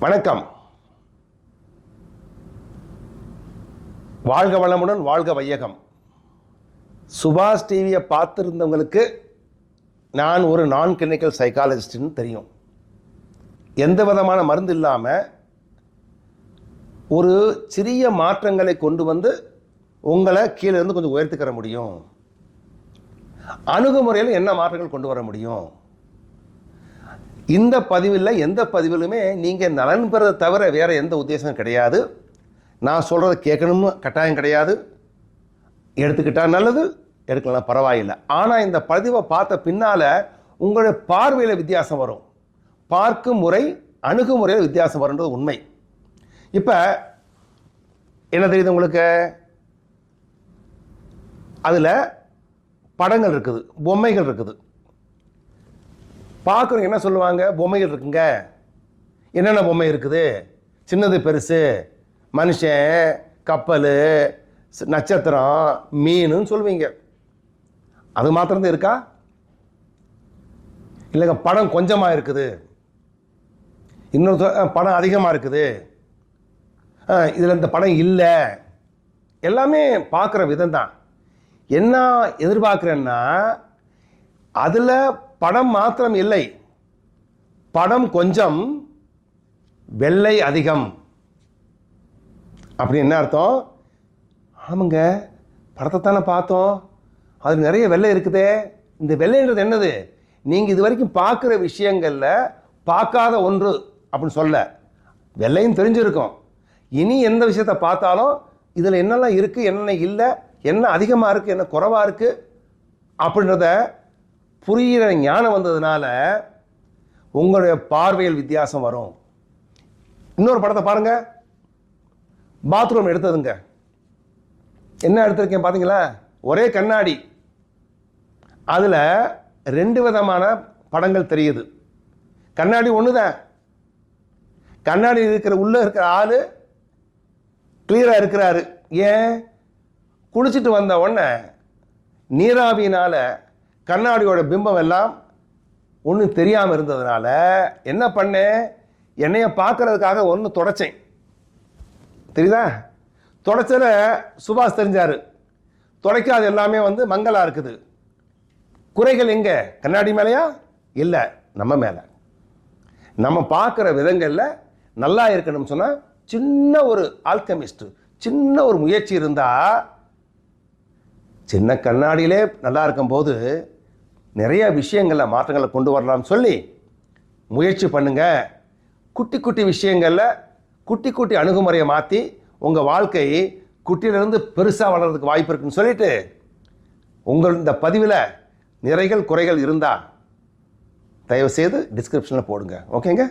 வணக்கம். வாழ்க வளமுடன், வாழ்க வையகம். சுபாஷ் டிவியை பார்த்துருந்தவங்களுக்கு நான் ஒரு நான் கிளினிக்கல் சைக்காலஜிஸ்ட்னு தெரியும். எந்த விதமான மருந்து இல்லாமல் ஒரு சிறிய மாற்றங்களை கொண்டு வந்து உங்களை கீழே இருந்து கொஞ்சம் உயர்த்திக்கிற முடியும். அணுகுமுறையில் என்ன மாற்றங்கள் கொண்டு வர முடியும்? இந்த பதிவில் எந்த பதிவிலுமே நீங்கள் நலன் பெறதை தவிர வேறு எந்த உத்தேசமும் கிடையாது. நான் சொல்கிறத கேட்கணும்னு கட்டாயம் கிடையாது. எடுத்துக்கிட்டால் நல்லது, எடுக்கலாம் பரவாயில்லை. ஆனால் இந்த பதிவை பார்த்த பின்னால் உங்களுடைய பார்வையில் வித்தியாசம் வரும். பார்க்கும் முறை, அணுகுமுறையில் வித்தியாசம் வருன்றது உண்மை. இப்போ என்ன தெரியுது உங்களுக்கு? அதில் படங்கள் இருக்குது, பொம்மைகள் இருக்குது. பார்க்குறவங்க என்ன சொல்லுவாங்க? பொம்மைகள் இருக்குங்க. என்னென்ன பொம்மை இருக்குது? சின்னது பெருசு, மனுஷன், கப்பல், நட்சத்திரம், மீனுன்னு சொல்லுவீங்க. அது மாத்திரம் இருக்கா? இல்லைங்க, படம் கொஞ்சமாக இருக்குது, இன்னொரு படம் அதிகமாக இருக்குது, இதில் இந்த படம் இல்லை. எல்லாமே பார்க்குற விதம் தான். என்ன எதிர்பார்க்குறேன்னா, அதில் படம் மாத்திரம் இல்லை, படம் கொஞ்சம், வெள்ளை அதிகம். அப்படி என்ன அர்த்தம்? ஆமாங்க, படத்தை தானே பார்த்தோம், அது நிறைய வெள்ளை இருக்குதே. இந்த வெள்ளைன்றது என்னது? நீங்கள் இது வரைக்கும் பார்க்குற விஷயங்களில் பார்க்காத ஒன்று அப்படின்னு சொல்ல. வெள்ளையும் தெரிஞ்சிருக்கும். இனி எந்த விஷயத்தை பார்த்தாலும் இதில் என்னெல்லாம் இருக்குது, என்னென்ன இல்லை, என்ன அதிகமாக இருக்குது, என்ன குறைவாக இருக்குது அப்படின்றத புரிகிற ஞானம் வந்ததுனால உங்களுடைய பார்வையில் வித்தியாசம் வரும். இன்னொரு படத்தை பாருங்க. பாத்ரூம் எடுத்ததுங்க. என்ன எடுத்திருக்கேன் பார்த்தீங்களா? ஒரே கண்ணாடி, அதில் 2 விதமான படங்கள் தெரியுது. கண்ணாடி ஒன்று தான். கண்ணாடி இருக்கிற உள்ளே இருக்கிற ஆள் கிளியராக இருக்கிறாரு. ஏன்? குளிச்சுட்டு வந்த உடனே நீராவியினால் கண்ணாடியோட பிம்பம் எல்லாம் ஒன்றும் தெரியாமல் இருந்ததுனால என்ன பண்ணேன்? என்னைய பார்க்கறதுக்காக ஒன்று தொடச்சேன். தெரியுதா? தொடச்சல சுபாஷ் தெரிஞ்சார். துடைக்காது எல்லாமே மங்கலாக இருக்குது. குறைகள் எங்கே? கண்ணாடி மேலேயா? இல்லை, நம்ம மேலே. நம்ம பார்க்குற விதங்களில் நல்லா இருக்கணும்னு சொன்னால் சின்ன ஒரு ஆல்கமிஸ்ட், சின்ன ஒரு முயற்சி இருந்தால், சின்ன கண்ணாடியிலே நல்லா இருக்கும்போது நிறைய விஷயங்களில் மாற்றங்களை கொண்டு வரலாம்னு சொல்லி முயற்சி பண்ணுங்க. குட்டி குட்டி விஷயங்களில் குட்டி குட்டி அணுகுமுறையை மாற்றி உங்கள் வாழ்க்கை குட்டியிலிருந்து பெருசாக வளர்கிறதுக்கு வாய்ப்பு இருக்குன்னு சொல்லிட்டு, உங்கள் இந்த பதிவில் நிறைகள் குறைகள் இருந்தால் தயவுசெய்து டிஸ்கிரிப்ஷனில் போடுங்க. ஓகேங்க?